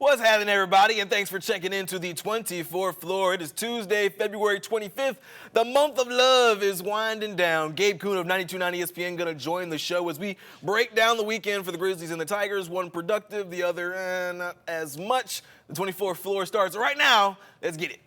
What's happening, everybody, and thanks for checking into the 24th floor. It is Tuesday, February 25th. The month of love is winding down. Gabe Kuhn of 92.9 ESPN going to join the show as we break down the weekend for the Grizzlies and the Tigers. One productive, the other not as much. The 24th floor starts right now. Let's get it.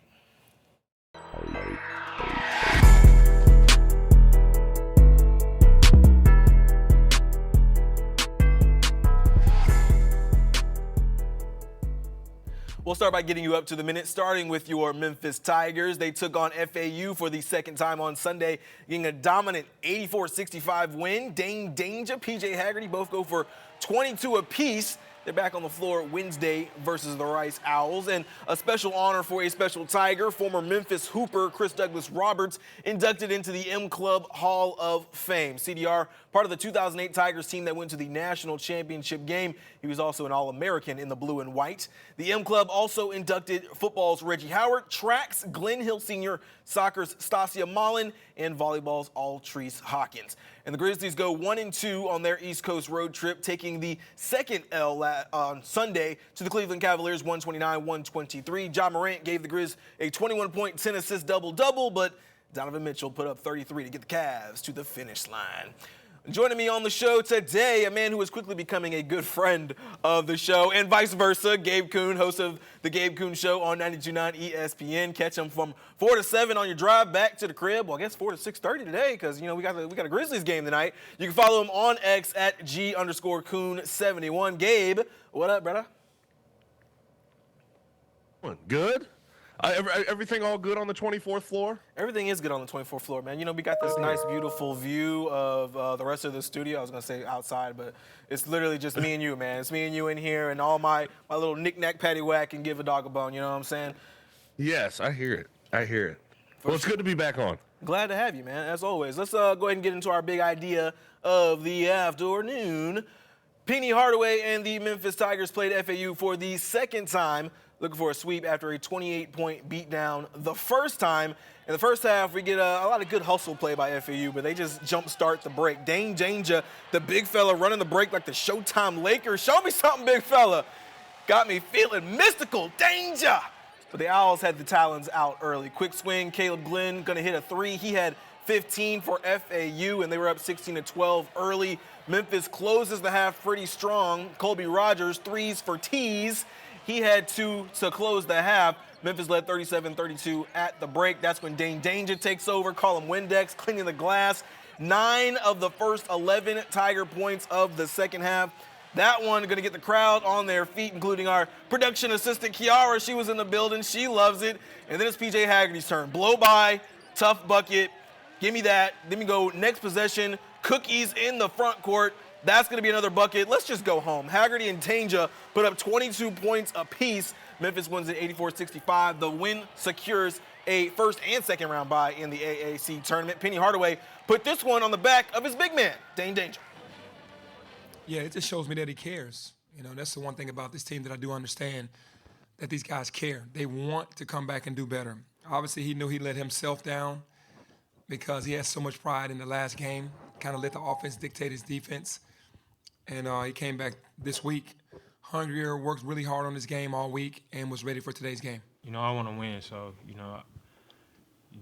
We'll start by getting you up to the minute, starting with your Memphis Tigers. They took on FAU for the second time on Sunday, getting a dominant 84-65 win. Dane Danger, PJ Haggerty both go for 22 apiece. They're back on the floor Wednesday versus the Rice Owls. And a special honor for a special Tiger, former Memphis Hooper Chris Douglas Roberts, inducted into the M Club Hall of Fame. CDR, part of the 2008 Tigers team that went to the national championship game. He was also an All-American in the blue and white. The M Club also inducted football's Reggie Howard, track's Glenn Hill Sr., soccer's Stasia Mullen, and volleyball's Altrice Hawkins. And the Grizzlies go 1-2 on their East Coast road trip, taking the second L on Sunday to the Cleveland Cavaliers, 129-123. Ja Morant gave the Grizz a 21-point, 10-assist double-double, but Donovan Mitchell put up 33 to get the Cavs to the finish line. Joining me on the show today, a man who is quickly becoming a good friend of the show, and vice versa, Gabe Kuhn, host of The Gabe Kuhn Show on 92.9 ESPN. Catch him from 4 to 7 on your drive back to the crib. Well, I guess 4 to 6:30 today because, we got a Grizzlies game tonight. You can follow him on X at G_Kuhn71. Gabe, what up, brother? Good? Everything all good on the 24th floor? Everything is good on the 24th floor, man. We got this nice, beautiful view of the rest of the studio. I was going to say outside, but it's literally just me and you, man. It's me and you in here, and all my little knick-knack, paddywhack, and give a dog a bone. You know what I'm saying? Yes, I hear it. Well, it's good to be back on. Glad to have you, man, as always. Let's go ahead and get into our big idea of the afternoon. Penny Hardaway and the Memphis Tigers played FAU for the second time, looking for a sweep after a 28-point beatdown the first time. In the first half, we get a lot of good hustle play by FAU, but they just jump-start the break. Dane Danger, the big fella, running the break like the Showtime Lakers. Show me something, big fella. Got me feeling mystical. Danger! But the Owls had the Talons out early. Quick swing, Caleb Glenn going to hit a three. He had 15 for FAU, and they were up 16-12 early. Memphis closes the half pretty strong. Colby Rogers, threes for tees. He had 2 to close the half. Memphis led 37-32 at the break. That's when Dane Danger takes over. Call him Windex, cleaning the glass. 9 of the first 11 Tiger points of the second half. That one going to get the crowd on their feet, including our production assistant, Kiara. She was in the building. She loves it. And then it's PJ Haggerty's turn. Blow by, tough bucket. Give me that. Then we go next possession. Cookies in the front court. That's going to be another bucket. Let's just go home. Haggerty and Danger put up 22 points apiece. Memphis wins at 84-65. The win secures a first and second round bye in the AAC tournament. Penny Hardaway put this one on the back of his big man, Dane Danger. Yeah, it just shows me that he cares. That's the one thing about this team that I do understand, that these guys care. They want to come back and do better. Obviously, he knew he let himself down because he has so much pride in the last game, kind of let the offense dictate his defense. And he came back this week hungrier, worked really hard on his game all week, and was ready for today's game. I want to win, so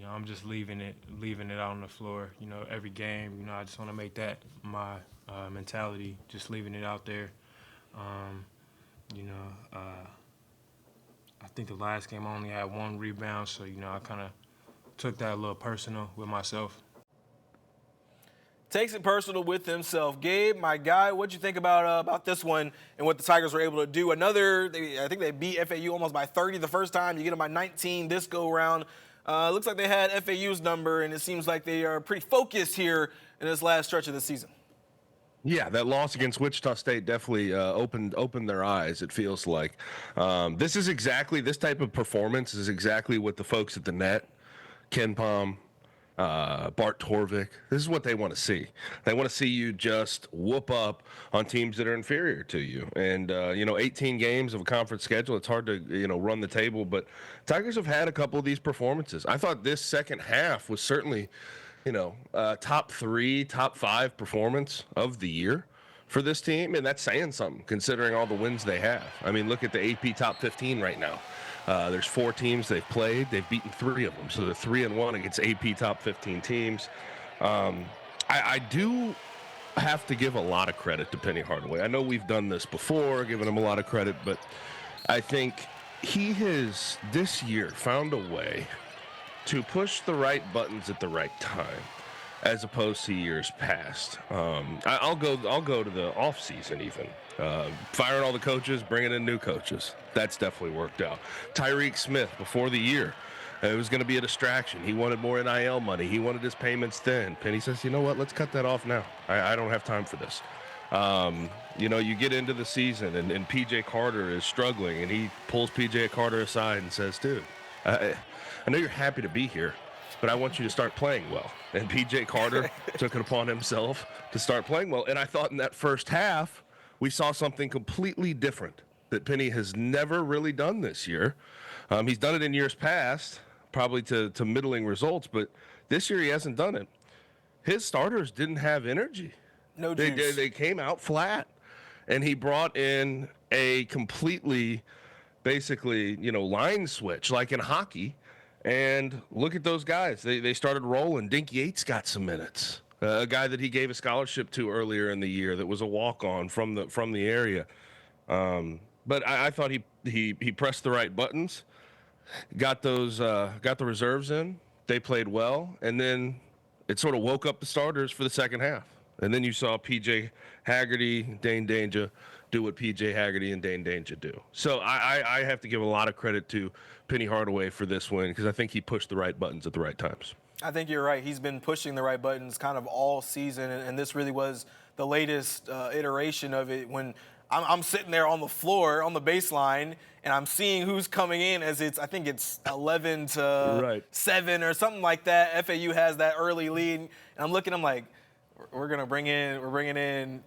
I'm just leaving it out on the floor. Every game, I just want to make that my mentality, just leaving it out there. I think the last game I only had 1 rebound, so I kind of took that a little personal with myself. Takes it personal with himself. Gabe, my guy, what'd you think about this one and what the Tigers were able to do? I think they beat FAU almost by 30 the first time. You get them by 19 this go-around. Looks like they had FAU's number, and it seems like they are pretty focused here in this last stretch of the season. Yeah, that loss against Wichita State definitely opened their eyes, it feels like. This type of performance is exactly what the folks at the net, Ken Palm, Bart Torvik, this is what they want to see. They want to see you just whoop up on teams that are inferior to you. And, 18 games of a conference schedule, it's hard to, run the table. But Tigers have had a couple of these performances. I thought this second half was certainly, top 3, top 5 performance of the year for this team, and that's saying something considering all the wins they have. I mean, look at the AP top 15 right now. There's 4 teams they've played. They've beaten 3 of them, so they're 3-1 against AP top 15 teams. I do have to give a lot of credit to Penny Hardaway. I know we've done this before, giving him a lot of credit, but I think he has this year found a way to push the right buttons at the right time, as opposed to years past. I'll go to the off season even. Firing all the coaches, bringing in new coaches. That's definitely worked out. Tyreek Smith before the year, it was going to be a distraction. He wanted more NIL money. He wanted his payments thin. Penny says, you know what? Let's cut that off now. I don't have time for this. You get into the season and PJ Carter is struggling, and he pulls PJ Carter aside and says, dude, I know you're happy to be here, but I want you to start playing well. And PJ Carter took it upon himself to start playing well. And I thought in that first half, we saw something completely different that Penny has never really done this year. He's done it in years past, probably to middling results, but this year he hasn't done it. His starters didn't have energy. No juice. They came out flat. And he brought in a completely, basically, line switch, like in hockey. And look at those guys. They started rolling. Dink Yates got some minutes. A guy that he gave a scholarship to earlier in the year that was a walk-on from the area. But I thought he pressed the right buttons, got the reserves in. They played well, and then it sort of woke up the starters for the second half. And then you saw P.J. Haggerty, Dane Danger do what P.J. Haggerty and Dane Danger do. So I have to give a lot of credit to Penny Hardaway for this win because I think he pushed the right buttons at the right times. I think you're right. He's been pushing the right buttons kind of all season, and this really was the latest iteration of it when I'm sitting there on the floor, on the baseline, and I'm seeing who's coming in I think it's 11-7 or something like that. FAU has that early lead, and I'm like, we're bringing in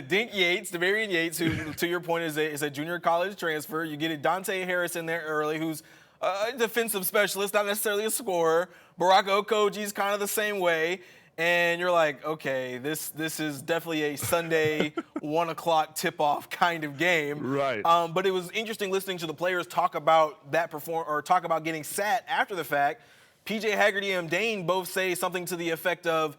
Dink Yates, Devarian Yates, who, to your point, is a junior college transfer. You get Dante Harris in there early, who's a defensive specialist, not necessarily a scorer. Barack Okoji's kind of the same way. And you're like, okay, this is definitely a Sunday 1 o'clock tip-off kind of game. Right. But it was interesting listening to the players talk about talk about getting sat after the fact. PJ Haggerty and Dane both say something to the effect of,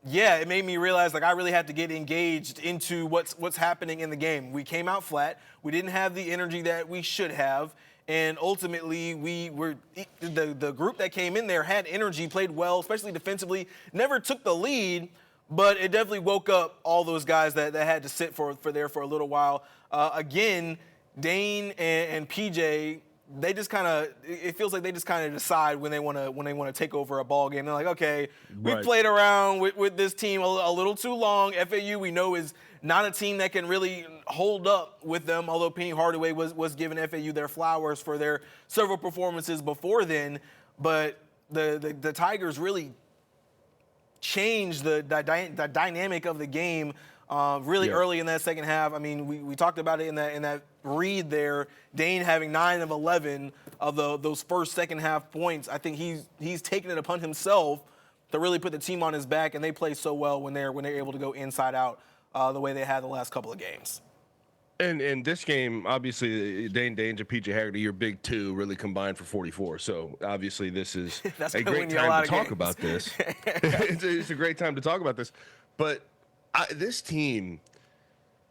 yeah, it made me realize I really had to get engaged into what's happening in the game. We came out flat. We didn't have the energy that we should have. And ultimately, the group that came in there had energy, played well, especially defensively, never took the lead, but it definitely woke up all those guys that had to sit for a little while. Again, Dane and PJ, it feels like they just kind of decide when they want to take over a ball game. They're like, okay, we played around with this team a little too long. FAU, we know, is not a team that can really hold up with them, although Penny Hardaway was giving FAU their flowers for their several performances before then. But the Tigers really changed the dynamic of the game early in that second half. I mean, we talked about it in that read there. Dane having 9 of 11 of those first second half points. I think he's taken it upon himself to really put the team on his back, and they play so well when they're able to go inside out the way they had the last couple of games. And in this game, obviously, Dane Danger, PJ Haggerty, your big two really combined for 44. So obviously, this is a great time to talk about this. It's a great time to talk about this. But this team,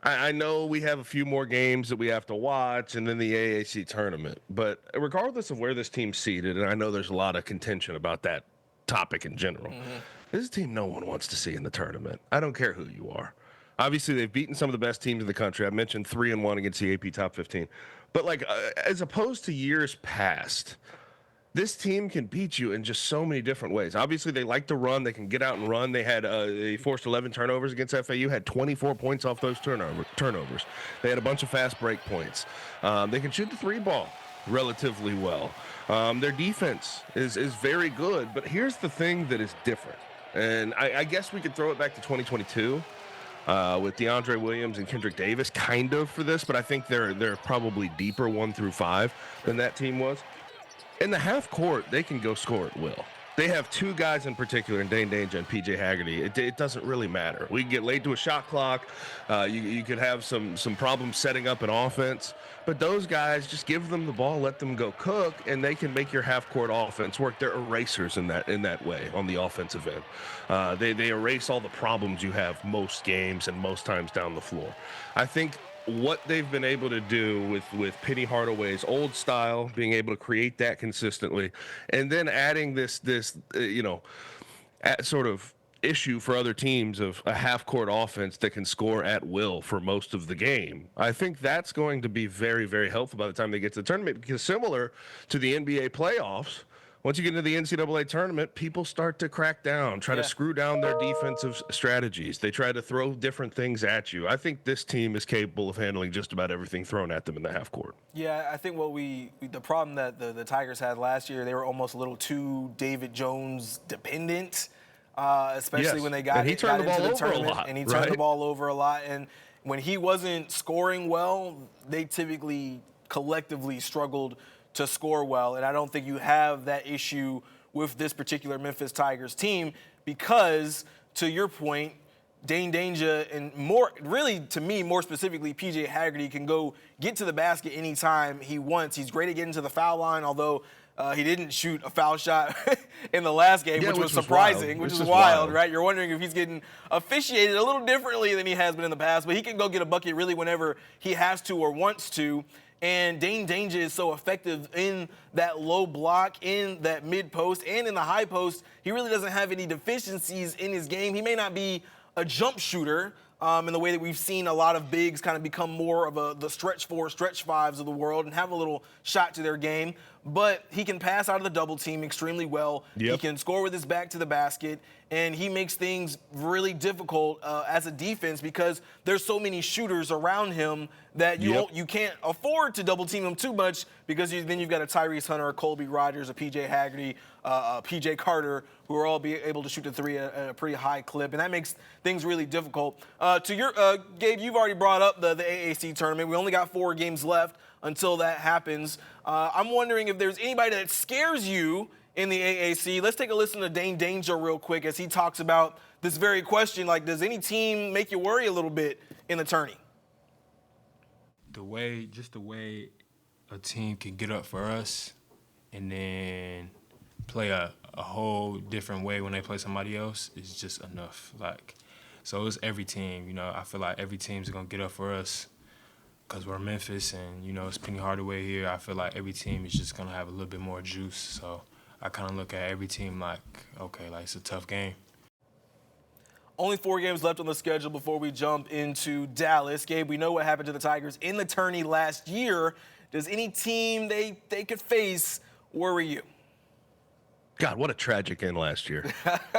I know we have a few more games that we have to watch and then the AAC tournament. But regardless of where this team's seated, and I know there's a lot of contention about that topic in general, this is a team no one wants to see in the tournament. I don't care who you are. Obviously, they've beaten some of the best teams in the country. I mentioned 3-1 against the AP Top 15. But, as opposed to years past, this team can beat you in just so many different ways. Obviously, they like to run. They can get out and run. They forced 11 turnovers against FAU, had 24 points off those turnovers. They had a bunch of fast break points. They can shoot the 3-ball relatively well. Their defense is very good. But here's the thing that is different. And I guess we could throw it back to 2022. With DeAndre Williams and Kendrick Davis kind of for this, but I think they're probably deeper 1 through 5 than that team was. In the half court, they can go score at will. they have two guys in particular, in Dane Danger and PJ Haggerty. It doesn't really matter. We can get late to a shot clock. You could have some problems setting up an offense. But those guys, just give them the ball, let them go cook, and they can make your half-court offense work. They're erasers in that way on the offensive end. They erase all the problems you have most games and most times down the floor. I think what they've been able to do with Penny Hardaway's old style, being able to create that consistently, and then adding this sort of issue for other teams of a half-court offense that can score at will for most of the game. I think that's going to be very, very helpful by the time they get to the tournament, because similar to the NBA playoffs, once you get into the NCAA tournament, people start to crack down, try to screw down their defensive strategies. They try to throw different things at you. I think this team is capable of handling just about everything thrown at them in the half court. Yeah, I think the problem that the Tigers had last year, they were almost a little too David Jones dependent, especially when they got into the tournament. And he turned the ball over a lot. And when he wasn't scoring well, they typically collectively struggled to score well, and I don't think you have that issue with this particular Memphis Tigers team because, to your point, Dane Danger and more specifically, PJ Haggerty can go get to the basket anytime he wants. He's great at getting to the foul line, although he didn't shoot a foul shot in the last game, which was surprising, which is wild, right? You're wondering if he's getting officiated a little differently than he has been in the past, but he can go get a bucket really whenever he has to or wants to. And Dane Danger is so effective in that low block, in that mid post, and in the high post. He really doesn't have any deficiencies in his game. He may not be a jump shooter in the way that we've seen a lot of bigs kind of become more of the stretch four, stretch fives of the world and have a little shot to their game. But he can pass out of the double team extremely well. Yep. He can score with his back to the basket, and he makes things really difficult as a defense because there's so many shooters around him that you can't afford to double team him too much because then you've got a Tyrese Hunter, a Colby Rogers, a PJ Haggerty, a PJ Carter, who are all be able to shoot the three at a pretty high clip, and that makes things really difficult. To your Gabe, you've already brought up the AAC tournament. We only got 4 games left until that happens. I'm wondering if there's anybody that scares you in the AAC. Let's take a listen to Dane Danger real quick as he talks about this very question. Like, does any team make you worry a little bit in the tourney? The way a team can get up for us and then play a whole different way when they play somebody else is just enough. So it's every team. I feel like every team's going to get up for us because we're Memphis and, it's Penny Hardaway here. I feel like every team is just going to have a little bit more juice. So I kind of look at every team like, okay, it's a tough game. Only 4 games left on the schedule before we jump into Dallas. Gabe, we know what happened to the Tigers in the tourney last year. Does any team they could face worry you? God, what a tragic end last year.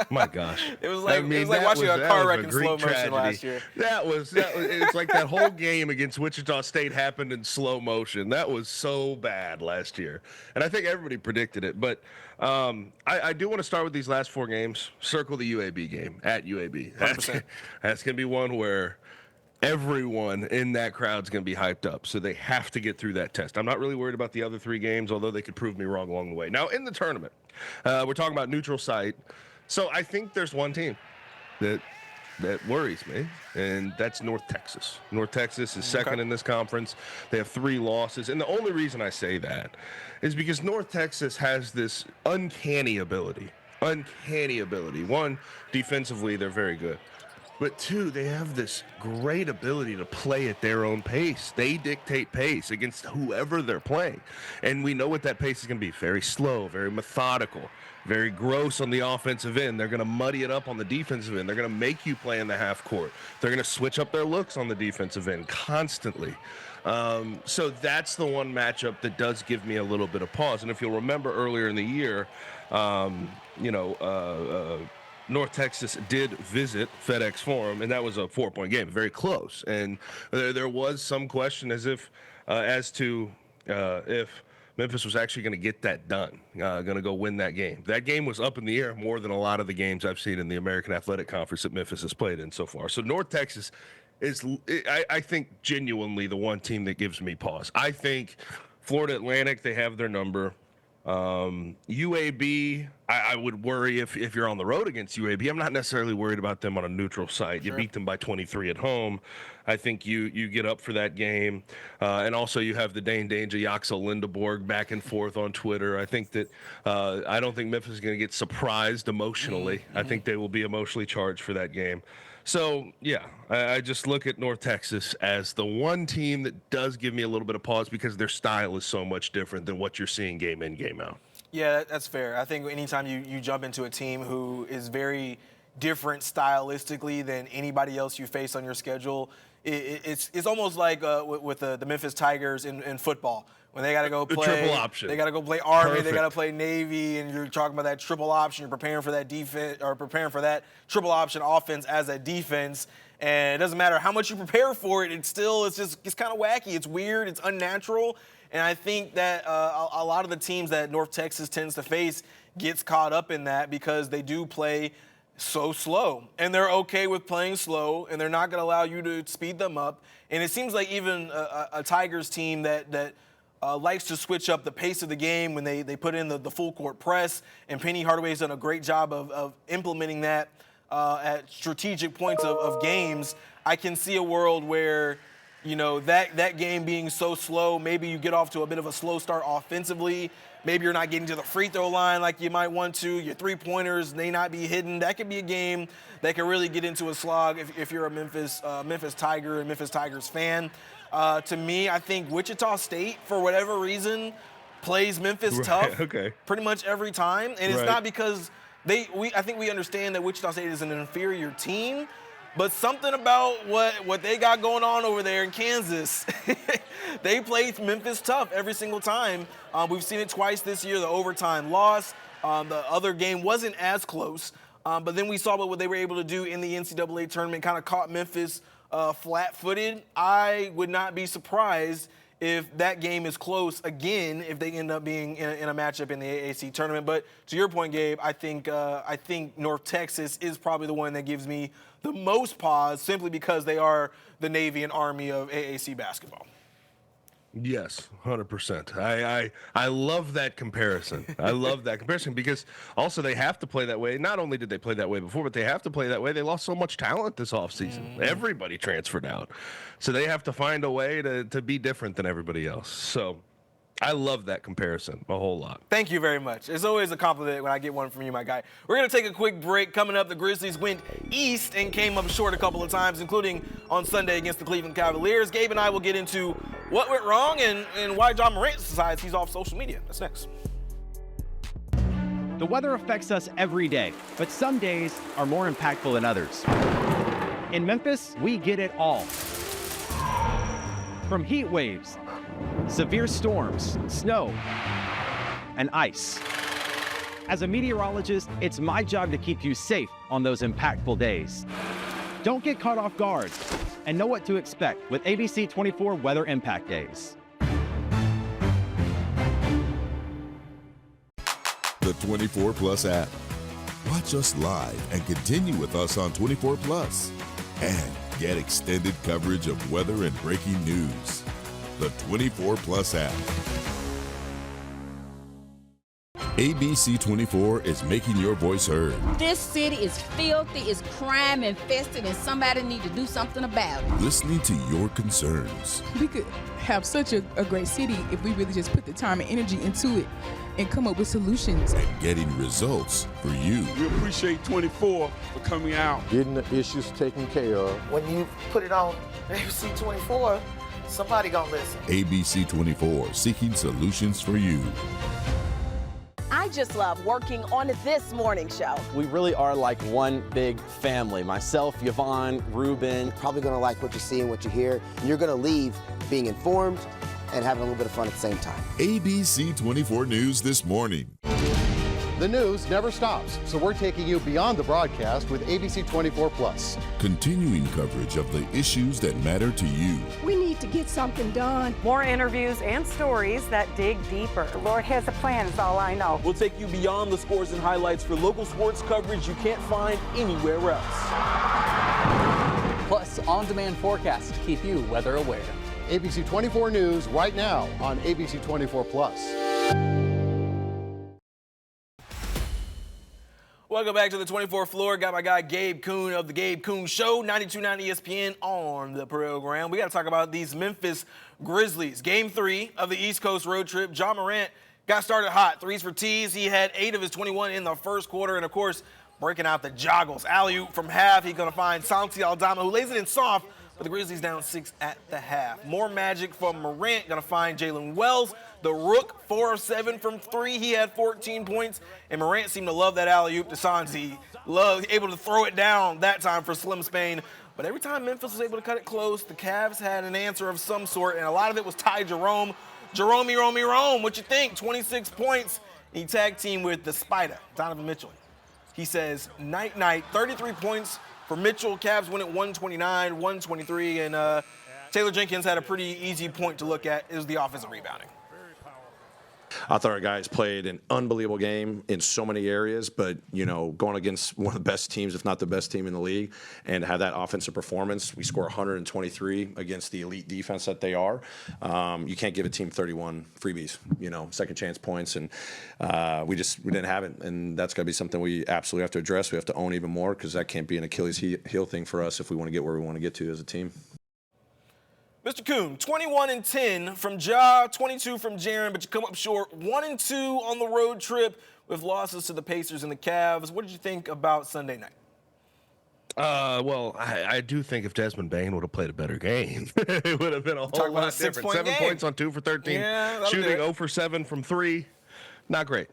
My gosh. It was like watching a car wreck in slow motion last year. That was it's like that whole game against Wichita State happened in slow motion. That was so bad last year. And I think everybody predicted it. But I do want to start with these last 4 games. Circle the UAB game at UAB. That's going to be one where everyone in that crowd's going to be hyped up. So they have to get through that test. I'm not really worried about the other 3 games, although they could prove me wrong along the way. Now, in the tournament, we're talking about neutral site. So I think there's one team that worries me, and that's North Texas. North Texas is second in this conference. They have 3 losses. And the only reason I say that is because North Texas has this uncanny ability. One, defensively, they're very good. But 2, they have this great ability to play at their own pace. They dictate pace against whoever they're playing. And we know what that pace is going to be. Very slow, very methodical, very gross on the offensive end. They're going to muddy it up on the defensive end. They're going to make you play in the half court. They're going to switch up their looks on the defensive end constantly. So that's the one matchup that does give me a little bit of pause. And if you'll remember earlier in the year, North Texas did visit FedEx Forum, and that was a 4-point game, very close. And there was some question as to if Memphis was actually going to get that done, going to go win that game. That game was up in the air more than a lot of the games I've seen in the American Athletic Conference that Memphis has played in so far. So North Texas is, I think, genuinely the one team that gives me pause. I think Florida Atlantic, they have their number. UAB, I would worry if you're on the road against UAB. I'm not necessarily worried about them on a neutral site. You beat them by 23 at home. I think you get up for that game. And also you have the Dane Danger, Yaxel Lindeborg back and forth on Twitter. I think that I don't think Memphis is going to get surprised emotionally. I think they will be emotionally charged for that game. So, yeah, I just look at North Texas as the one team that does give me a little bit of pause because their style is so much different than what you're seeing game in, game out. Yeah, that's fair. I think anytime you jump into a team who is very different stylistically than anybody else you face on your schedule, it's almost like with the Memphis Tigers in football. When they got to go play, triple option. They got to go play Army, Perfect. They got to play Navy, and you're talking about that triple option. You're preparing for that defense or preparing for that triple option offense as a defense. And it doesn't matter how much you prepare for it. It's kind of wacky. It's weird. It's unnatural. And I think that a lot of the teams that North Texas tends to face gets caught up in that because they do play so slow, and they're okay with playing slow, and they're not going to allow you to speed them up. And it seems like even a Tigers team that likes to switch up the pace of the game when they put in the full court press, and Penny Hardaway's done a great job of implementing that at strategic points of games. I can see a world where, that game being so slow, maybe you get off to a bit of a slow start offensively. Maybe you're not getting to the free throw line like you might want to. Your three-pointers may not be hidden. That could be a game that can really get into a slog if you're a Memphis Tiger and Memphis Tigers fan. To me, I think Wichita State, for whatever reason, plays Memphis tough pretty much every time. And it's not because I think we understand that Wichita State is an inferior team, but something about what they got going on over there in Kansas, they play Memphis tough every single time. We've seen it twice this year, the overtime loss. The other game wasn't as close, but then we saw what they were able to do in the NCAA tournament, kind of caught Memphis flat-footed. I would not be surprised if that game is close again, if they end up being in a matchup in the AAC tournament. But to your point, Gabe, I think North Texas is probably the one that gives me the most pause, simply because they are the Navy and Army of AAC basketball. Yes, 100%. I love that comparison. I love that comparison because also they have to play that way. Not only did they play that way before, but they have to play that way. They lost so much talent this offseason. Everybody transferred out. So they have to find a way to be different than everybody else. So I love that comparison a whole lot. Thank you very much. It's always a compliment when I get one from you, my guy. We're going to take a quick break. Coming up, the Grizzlies went east and came up short a couple of times, including on Sunday against the Cleveland Cavaliers. Gabe and I will get into what went wrong and why John Morant decides he's off social media. That's next. The weather affects us every day, but some days are more impactful than others. In Memphis, we get it all. From heat waves, severe storms, snow, and ice. As a meteorologist, it's my job to keep you safe on those impactful days. Don't get caught off guard and know what to expect with ABC 24 Weather Impact Days. The 24 Plus app. Watch us live and continue with us on 24 Plus. And get extended coverage of weather and breaking news. The 24 Plus app. ABC 24 is making your voice heard. This city is filthy, it's crime infested, and somebody need to do something about it. Listening to your concerns. We could have such a great city if we really just put the time and energy into it and come up with solutions. And getting results for you. We appreciate 24 for coming out. Getting the issues taken care of. When you put it on ABC 24, somebody gonna listen. ABC 24, seeking solutions for you. I just love working on this morning show. We really are like one big family. Myself, Yvonne, Ruben. Probably gonna like what you see and what you hear. And you're gonna leave being informed and having a little bit of fun at the same time. ABC 24 News this morning. The news never stops, so we're taking you beyond the broadcast with ABC 24 Plus. Continuing coverage of the issues that matter to you. We need to get something done. More interviews and stories that dig deeper. The Lord has a plan, is all I know. We'll take you beyond the scores and highlights for local sports coverage you can't find anywhere else. Plus, on-demand forecasts to keep you weather aware. ABC 24 News right now on ABC 24 Plus. Welcome back to the 24th floor. Got my guy Gabe Kuhn of the Gabe Kuhn Show, 92.9 ESPN on the program. We got to talk about these Memphis Grizzlies. Game 3 of the East Coast road trip. Ja Morant got started hot. Threes for tees. He had 8 of his 21 in the first quarter. And, of course, breaking out the joggles. Alley-oop from half. He's going to find Santi Aldama, who lays it in soft, but the Grizzlies down 6 at the half. More magic from Morant. Going to find Jalen Wells. The Rook, 4 of 7 from 3. He had 14 points. And Morant seemed to love that alley-oop to Santi. Able to throw it down that time for Slim Spain. But every time Memphis was able to cut it close, the Cavs had an answer of some sort, and a lot of it was Ty Jerome. Jerome, what you think? 26 points. He tag team with the Spider, Donovan Mitchell. He says, night, 33 points for Mitchell. Cavs win at 129, 123, and Taylor Jenkins had a pretty easy point to look at. It was the offensive rebounding. I thought our guys played an unbelievable game in so many areas, but, going against one of the best teams, if not the best team in the league, and to have that offensive performance, we score 123 against the elite defense that they are. You can't give a team 31 freebies, second chance points, and we didn't have it, and that's got to be something we absolutely have to address. We have to own even more because that can't be an Achilles heel thing for us if we want to get where we want to get to as a team. Mr. Kuhn, 21 and 10 from Ja, 22 from Jaren, but you come up short 1 and 2 on the road trip with losses to the Pacers and the Cavs. What did you think about Sunday night? Well, I do think if Desmond Bane would have played a better game, it would have been a whole lot different. 7 points on 2 for 13, shooting 0 for 7 from 3. Not great.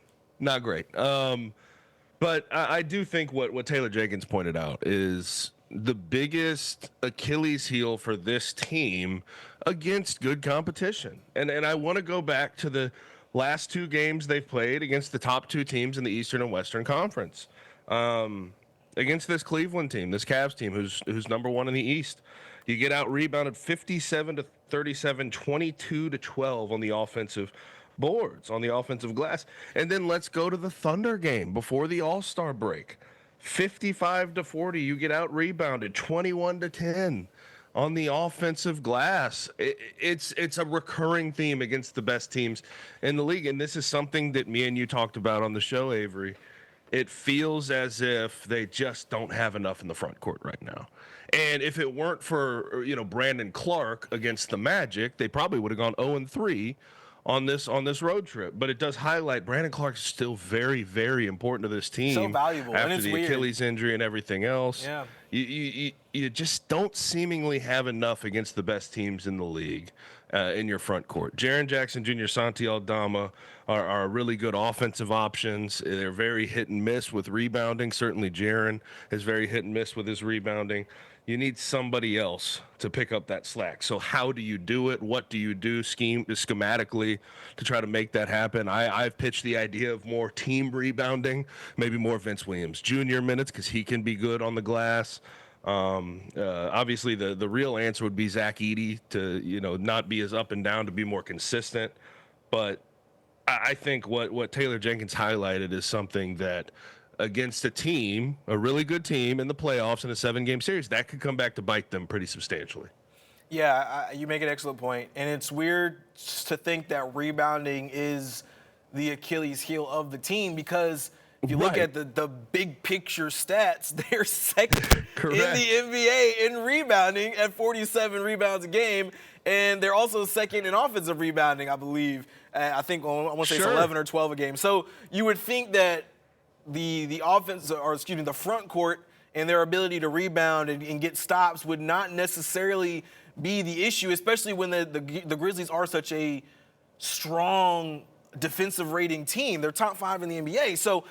But I do think what Taylor Jenkins pointed out is the biggest Achilles heel for this team against good competition. And I want to go back to the last 2 games they've played against the top 2 teams in the Eastern and Western Conference. Against this Cleveland team, this Cavs team, who's number 1 in the East. You get out rebounded 57-37, 22-12 on the offensive boards, on the offensive glass. And then let's go to the Thunder game before the All-Star break. 55-40, you get out rebounded 21-10 on the offensive glass. It's a recurring theme against the best teams in the league, and this is something that me and you talked about on the show, Avery. It feels as if they just don't have enough in the front court right now. And if it weren't for Brandon Clark against the Magic, they probably would have gone 0-3 on this road trip. But it does highlight Brandon Clark is still very, very important to this team. So valuable. After and it's the weird. Achilles injury and everything else. Yeah. You just don't seemingly have enough against the best teams in the league in your front court. Jaren Jackson Jr., Santi Aldama are really good offensive options. They're very hit and miss with rebounding. Certainly Jaren is very hit and miss with his rebounding. You need somebody else to pick up that slack. So how do you do it? What do you do schematically to try to make that happen? I've pitched the idea of more team rebounding, maybe more Vince Williams Jr. minutes because he can be good on the glass. Obviously, the real answer would be Zach Edey to not be as up and down, to be more consistent. But I think what Taylor Jenkins highlighted is something that against a really good team in the playoffs in a 7-game series, that could come back to bite them pretty substantially. Yeah, you make an excellent point. And it's weird to think that rebounding is the Achilles heel of the team because if you look at the big picture stats, they're second in the NBA in rebounding at 47 rebounds a game. And they're also second in offensive rebounding, I believe. I think I want to say it's 11 or 12 a game. So you would think that the offense, or excuse me, the front court and their ability to rebound and get stops would not necessarily be the issue, especially when the Grizzlies are such a strong defensive rating team. They're top 5 in the NBA. So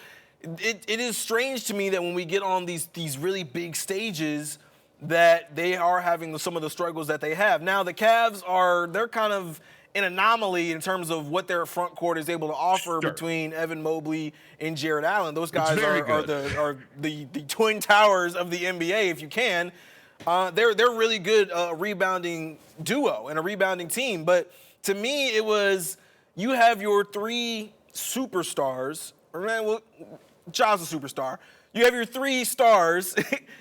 it is strange to me that when we get on these really big stages that they are having some of the struggles that they have. Now the Cavs they're kind of an anomaly in terms of what their front court is able to offer between Evan Mobley and Jared Allen. Those guys are the twin towers of the NBA, if you can. They're really good rebounding duo and a rebounding team. But to me, it was you have your 3 superstars. Ja's a superstar. You have your 3 stars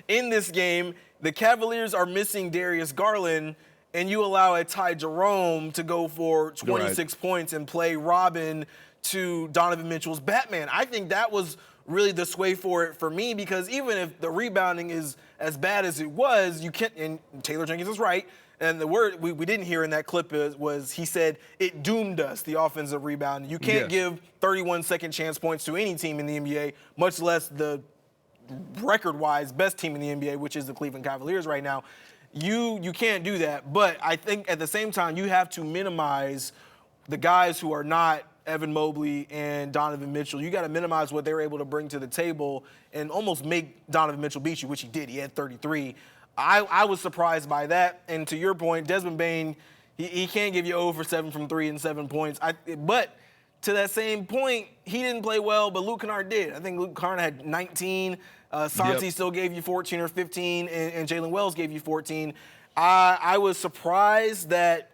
in this game. The Cavaliers are missing Darius Garland, and you allow a Ty Jerome to go for 26 points and play Robin to Donovan Mitchell's Batman. I think that was really the sway for it for me, because even if the rebounding is as bad as it was, you can't, and Taylor Jenkins is right, and the word we didn't hear in that clip was he said it doomed us, the offensive rebound. You can't give 31 second chance points to any team in the NBA, much less the record-wise best team in the NBA, which is the Cleveland Cavaliers right now. You can't do that, but I think at the same time you have to minimize the guys who are not Evan Mobley and Donovan Mitchell. You got to minimize what they're able to bring to the table and almost make Donovan Mitchell beat you, which he did. He had 33. I was surprised by that. And to your point, Desmond Bane, he can't give you 0 for 7 from 3 and 7 points. But to that same point, he didn't play well, but Luke Kennard did. I think Luke Kennard had 19. Santi still gave you 14 or 15, and Jalen Wells gave you 14. I was surprised that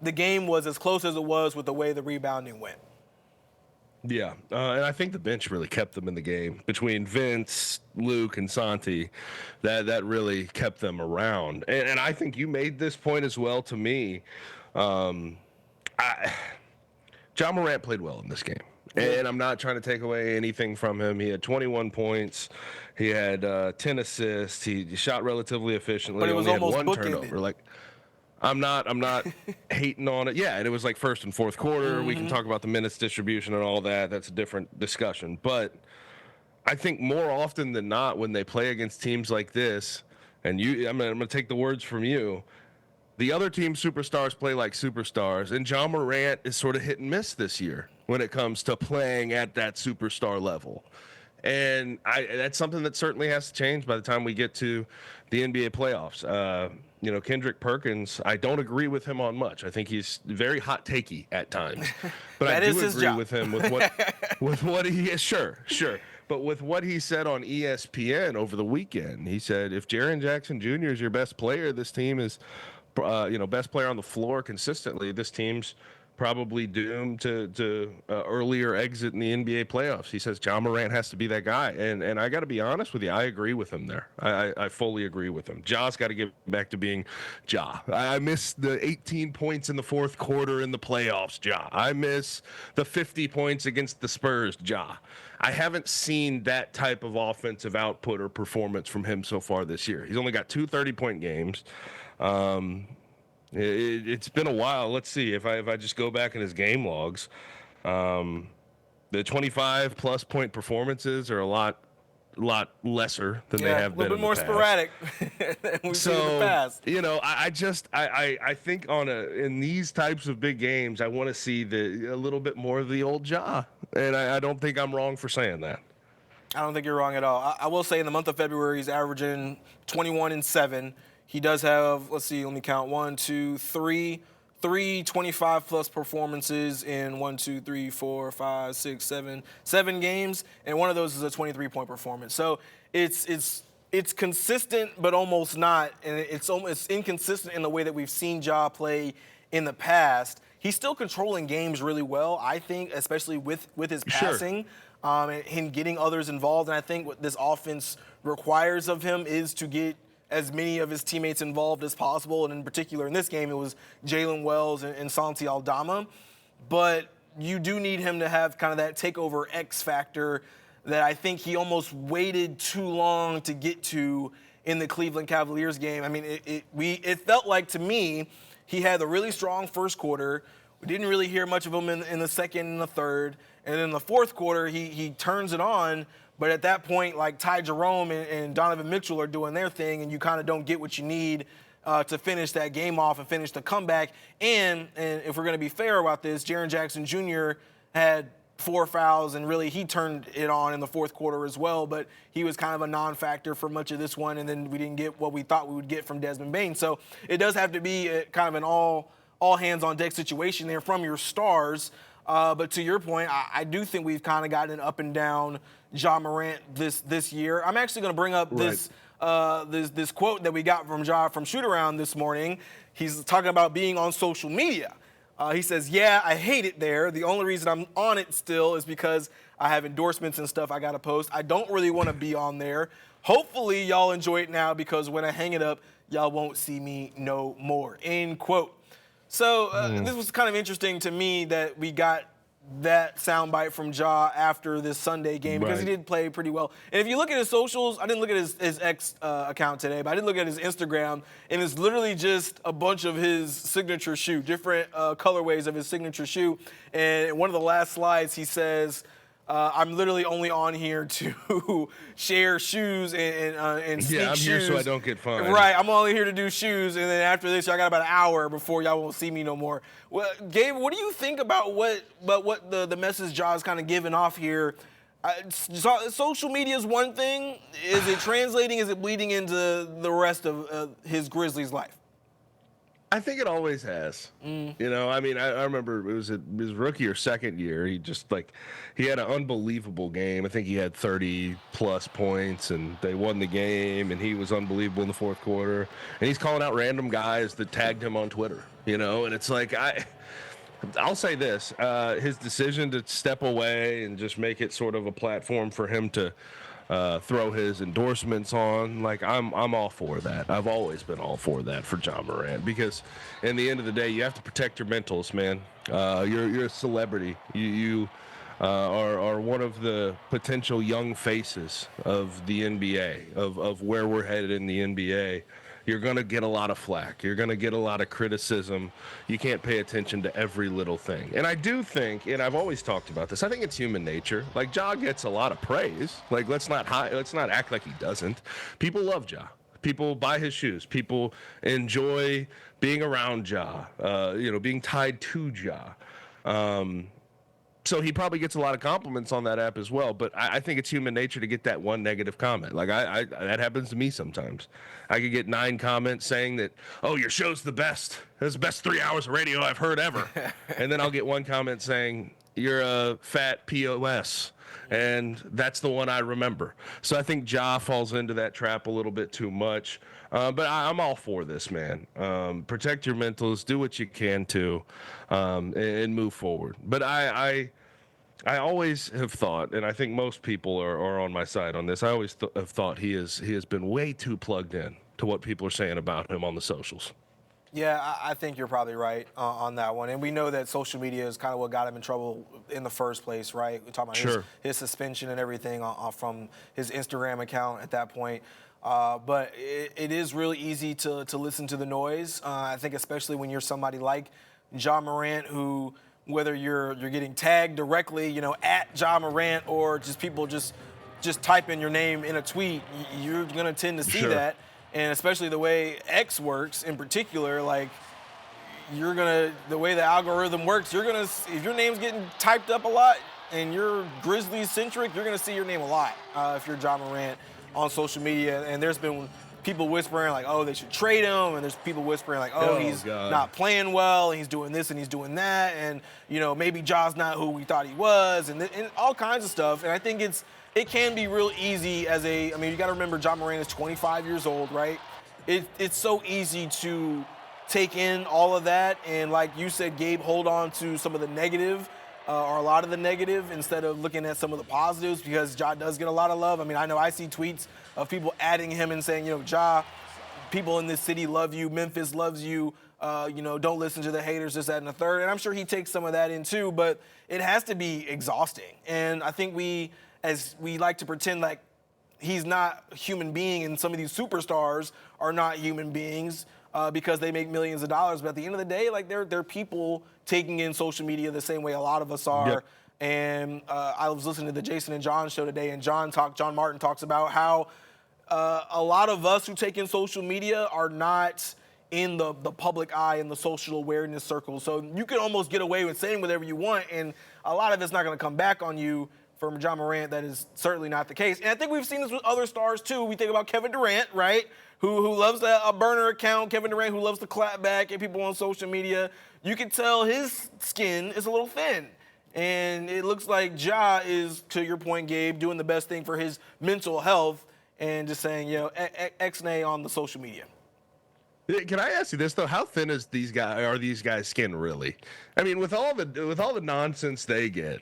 the game was as close as it was with the way the rebounding went. Yeah, and I think the bench really kept them in the game. Between Vince, Luke, and Santi, that really kept them around. And I think you made this point as well to me. John Morant played well in this game. And I'm not trying to take away anything from him. He had 21 points. He had 10 assists. He shot relatively efficiently. But it was only almost had one bookended. turnover. I'm not hating on it. Yeah, and it was like first and fourth quarter. We can talk about the minutes distribution and all that. That's a different discussion. But I think more often than not, when they play against teams like this, and I'm going to take the words from you, the other team superstars play like superstars, and John Morant is sort of hit and miss this year when it comes to playing at that superstar level. And that's something that certainly has to change by the time we get to the NBA playoffs. Kendrick Perkins, I don't agree with him on much. I think he's very hot takey at times. But I do agree with him with what he is. Sure. But with what he said on ESPN over the weekend, he said, if Jaren Jackson Jr. is your best player, this team is, best player on the floor consistently, this team's probably doomed to earlier exit in the NBA playoffs. He says John Morant has to be that guy. And I got to be honest with you, I agree with him there. I fully agree with him. Ja's got to get back to being Ja. I miss the 18 points in the fourth quarter in the playoffs, Ja. I miss the 50 points against the Spurs, Ja. I haven't seen that type of offensive output or performance from him so far this year. He's only got 2 30-point games. It's been a while. Let's see if I just go back in his game logs. The 25-plus point performances are a lot lesser than they have been. A little bit more sporadic than we've seen in the past. I think in these types of big games, I want to see a little bit more of the old Ja, and I don't think I'm wrong for saying that. I don't think you're wrong at all. I will say in the month of February, he's averaging 21 and 7. He does have, let me count, 3 25-plus performances in 7 games, and one of those is a 23-point performance. So it's consistent, but almost not, and it's inconsistent in the way that we've seen Ja play in the past. He's still controlling games really well, I think, especially with his passing. And getting others involved. And I think what this offense requires of him is to get as many of his teammates involved as possible. And in particular, in this game, it was Jalen Wells and Santi Aldama. But you do need him to have kind of that takeover X factor that I think he almost waited too long to get to in the Cleveland Cavaliers game. I mean, it felt like, to me, he had a really strong first quarter. We didn't really hear much of him in the second and the third. And then in the fourth quarter, he turns it on. But at that point, like Ty Jerome and Donovan Mitchell are doing their thing, and you kind of don't get what you need to finish that game off and finish the comeback. And if we're going to be fair about this, Jaren Jackson Jr. had 4 fouls, and really he turned it on in the fourth quarter as well. But he was kind of a non-factor for much of this one, and then we didn't get what we thought we would get from Desmond Bane. So it does have to be kind of an all-hands-on-deck situation there from your stars. But to your point, I do think we've kind of gotten an up and down Ja Morant this year. I'm actually going to bring up this quote that we got from Ja from Shoot Around this morning. He's talking about being on social media. He says, "Yeah, I hate it there. The only reason I'm on it still is because I have endorsements and stuff I got to post. I don't really want to be on there. Hopefully y'all enjoy it now, because when I hang it up, y'all won't see me no more." End quote. So this was kind of interesting to me that we got that soundbite from Ja after this Sunday game because he Right. did play pretty well. And if you look at his socials, I didn't look at his X account today, but I did look at his Instagram, and it's literally just a bunch of his signature shoe, different colorways of his signature shoe. And in one of the last slides, he says, I'm literally only on here to share shoes and sneak Yeah, I'm here shoes. so I don't get fined. Right, I'm only here to do shoes, and then after this, y'all got about an hour before y'all won't see me no more. Well, Gabe, what do you think about what the message Ja's kind of giving off here? Social media is one thing. Is it translating? Is it bleeding into the rest of his Grizzlies life? I think it always has. You know, I mean, I remember it was his rookie or second year. He just he had an unbelievable game. I think he had 30 plus points, and they won the game, and he was unbelievable in the fourth quarter. And he's calling out random guys that tagged him on Twitter, you know, and it's like, I'll say this, his decision to step away and just make it sort of a platform for him to throw his endorsements on. Like, I'm all for that. I've always been all for that for Ja Morant, because in the end of the day, you have to protect your mentals, man. You're a celebrity. You are one of the potential young faces of the NBA, of where we're headed in the NBA. You're going to get a lot of flack. You're going to get a lot of criticism. You can't pay attention to every little thing. And I do think, and I've always talked about this, I think it's human nature. Like, Ja gets a lot of praise. Like, let's not act like he doesn't. People love Ja. People buy his shoes. People enjoy being around Ja, being tied to Ja. So he probably gets a lot of compliments on that app as well. But I think it's human nature to get that one negative comment. Like, that happens to me sometimes. I could get 9 comments saying that, oh, your show's the best. It's the best 3 hours of radio I've heard ever. And then I'll get one comment saying, you're a fat POS. And that's the one I remember. So I think Ja falls into that trap a little bit too much. But I'm all for this, man. Protect your mentals, do what you can to, and move forward. But I always have thought, and I think most people are on my side on this, I always have thought he has been way too plugged in to what people are saying about him on the socials. Yeah, I think you're probably right on that one. And we know that social media is kind of what got him in trouble in the first place, right? We're talking about his suspension and everything from his Instagram account at that point. But it is really easy to listen to the noise. I think especially when you're somebody like Ja Morant, who, whether you're getting tagged directly, at Ja Morant, or just people just type in your name in a tweet, you're going to tend to see that. And especially the way X works in particular, like, the way the algorithm works, if your name's getting typed up a lot and you're Grizzlies centric, you're gonna see your name a lot if you're Ja Morant on social media. And there's been people whispering like, oh, they should trade him, and there's people whispering like, oh, he's not playing well, and he's doing this and he's doing that, and maybe Ja's not who we thought he was, and all kinds of stuff. And I think it can be real easy you got to remember Ja Morant is 25 years old, right? It's so easy to take in all of that, and like you said, Gabe, hold on to some of the negative or a lot of the negative instead of looking at some of the positives, because Ja does get a lot of love. I mean, I know I see tweets of people adding him and saying, Ja, people in this city love you, Memphis loves you, don't listen to the haters, this, that, and the third. And I'm sure he takes some of that in too, but it has to be exhausting. And I think we like to pretend like he's not a human being, and some of these superstars are not human beings because they make millions of dollars. But at the end of the day, like, they're people taking in social media the same way a lot of us are. Yep. And I was listening to the Jason and John show today, and John Martin talks about how a lot of us who take in social media are not in the public eye and the social awareness circle. So you can almost get away with saying whatever you want, and a lot of it's not going to come back on you. From Ja Morant, that is certainly not the case. And I think we've seen this with other stars too. We think about Kevin Durant, right? Who loves a burner account. Kevin Durant, who loves to clap back at people on social media. You can tell his skin is a little thin. And it looks like Ja is, to your point, Gabe, doing the best thing for his mental health and just saying, X-nay on the social media. Can I ask you this though? How thin is these guys' skin really? I mean, with all the nonsense they get,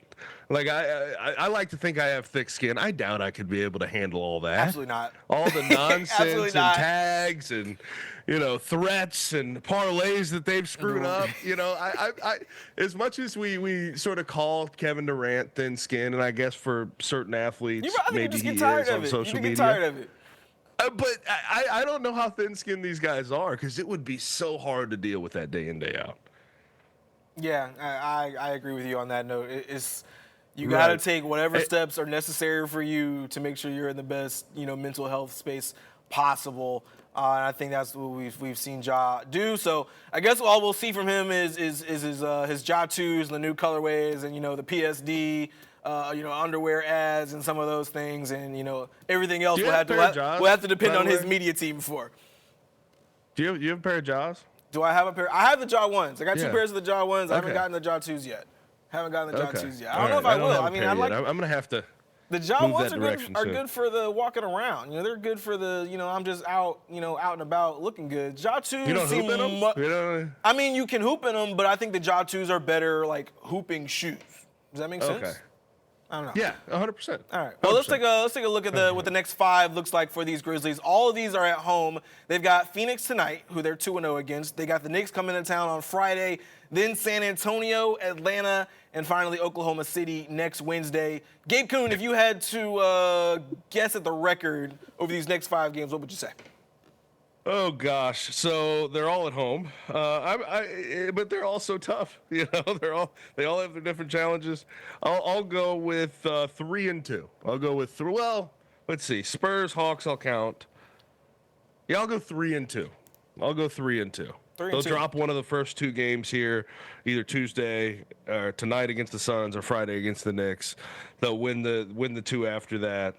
like I like to think I have thick skin. I doubt I could be able to handle all that. Absolutely not. All the nonsense and not. tags and threats and parlays that they've screwed up. I as much as we sort of call Kevin Durant thin skin, and I guess for certain athletes maybe he is on social media. Get tired of it. But I don't know how thin-skinned these guys are, because it would be so hard to deal with that day in, day out. Yeah, I agree with you on that note. You got to take whatever steps are necessary for you to make sure you're in the best mental health space possible. And I think that's what we've seen Ja do. So I guess all we'll see from him is his Ja 2s and the new colorways and the PSD. Underwear ads and some of those things, and everything else we'll have to depend on his media team for. Do you have a pair of Jaws? Do I have a pair? I have the Ja 1s. I got 2 pairs of the Ja 1s. I haven't gotten the Ja 2s yet. I don't know if I will. I mean, I'm gonna have to. The Ja 1s are good for the walking around. They're good for the I'm just out and about looking good. Ja 2s you don't hoop in them? I mean, you can hoop in them, but I think the Ja 2s are better like hooping shoes. Does that make sense? Okay. I don't know. Yeah, 100%. All right. Well, let's take a look at what the next 5 looks like for these Grizzlies. All of these are at home. They've got Phoenix tonight, who they're 2-0 against. They got the Knicks coming to town on Friday, then San Antonio, Atlanta, and finally Oklahoma City next Wednesday. Gabe Kuhn, if you had to guess at the record over these next 5 games, what would you say? Oh gosh, so they're all at home, but they're all so tough. They all have their different challenges. I'll go with 3-2. I'll go with well, let's see, Spurs, Hawks. I'll count. Yeah, I'll go 3-2. I'll go 3-2. They'll drop one of the first 2 games here, either Tuesday or tonight against the Suns or Friday against the Knicks. They'll win the 2 after that.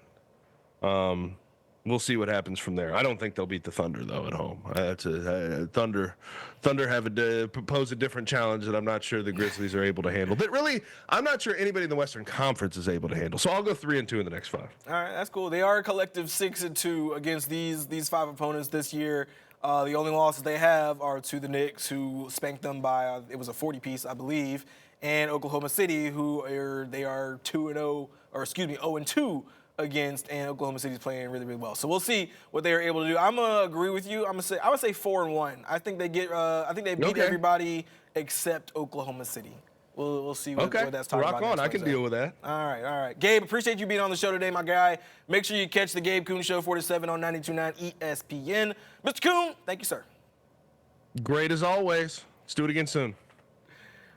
We'll see what happens from there. I don't think they'll beat the Thunder though at home. Thunder pose a different challenge that I'm not sure the Grizzlies are able to handle. But really, I'm not sure anybody in the Western Conference is able to handle. So I'll go 3-2 in the next 5. All right, that's cool. They are a collective 6-2 against these 5 opponents this year. The only losses they have are to the Knicks, who spanked them by it was a 40-piece, I believe, and Oklahoma City, who they are 0-2 against, and Oklahoma City's playing really, really well. So we'll see what they are able to do. I'm gonna agree with you. I would say 4-1. I think they beat everybody except Oklahoma City. We'll see what that's talking about. Rock on. I can deal with that. All right. Gabe, appreciate you being on the show today, my guy. Make sure you catch the Gabe Kuhn Show 4-7 on 92.9 ESPN. Mr. Kuhn, thank you, sir. Great as always. Let's do it again soon.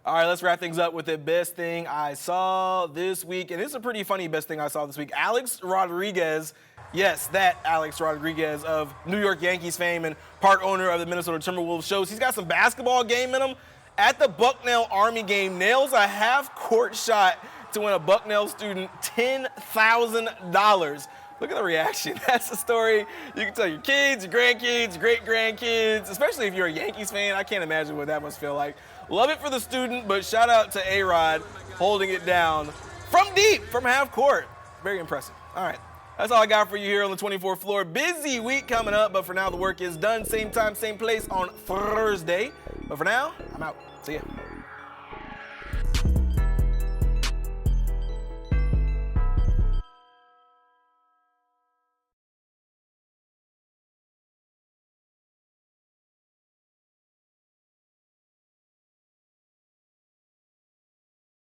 All right, let's wrap things up with the best thing I saw this week. And it's a pretty funny best thing I saw this week. Alex Rodriguez, yes, that Alex Rodriguez of New York Yankees fame and part owner of the Minnesota Timberwolves, shows he's got some basketball game in him. At the Bucknell Army game, nails a half-court shot to win a Bucknell student $10,000. Look at the reaction. That's a story you can tell your kids, your grandkids, great-grandkids, especially if you're a Yankees fan. I can't imagine what that must feel like. Love it for the student, but shout out to A-Rod holding it down from deep, from half court. Very impressive. All right, that's all I got for you here on the 24th floor. Busy week coming up, but for now the work is done. Same time, same place on Thursday. But for now, I'm out. See ya.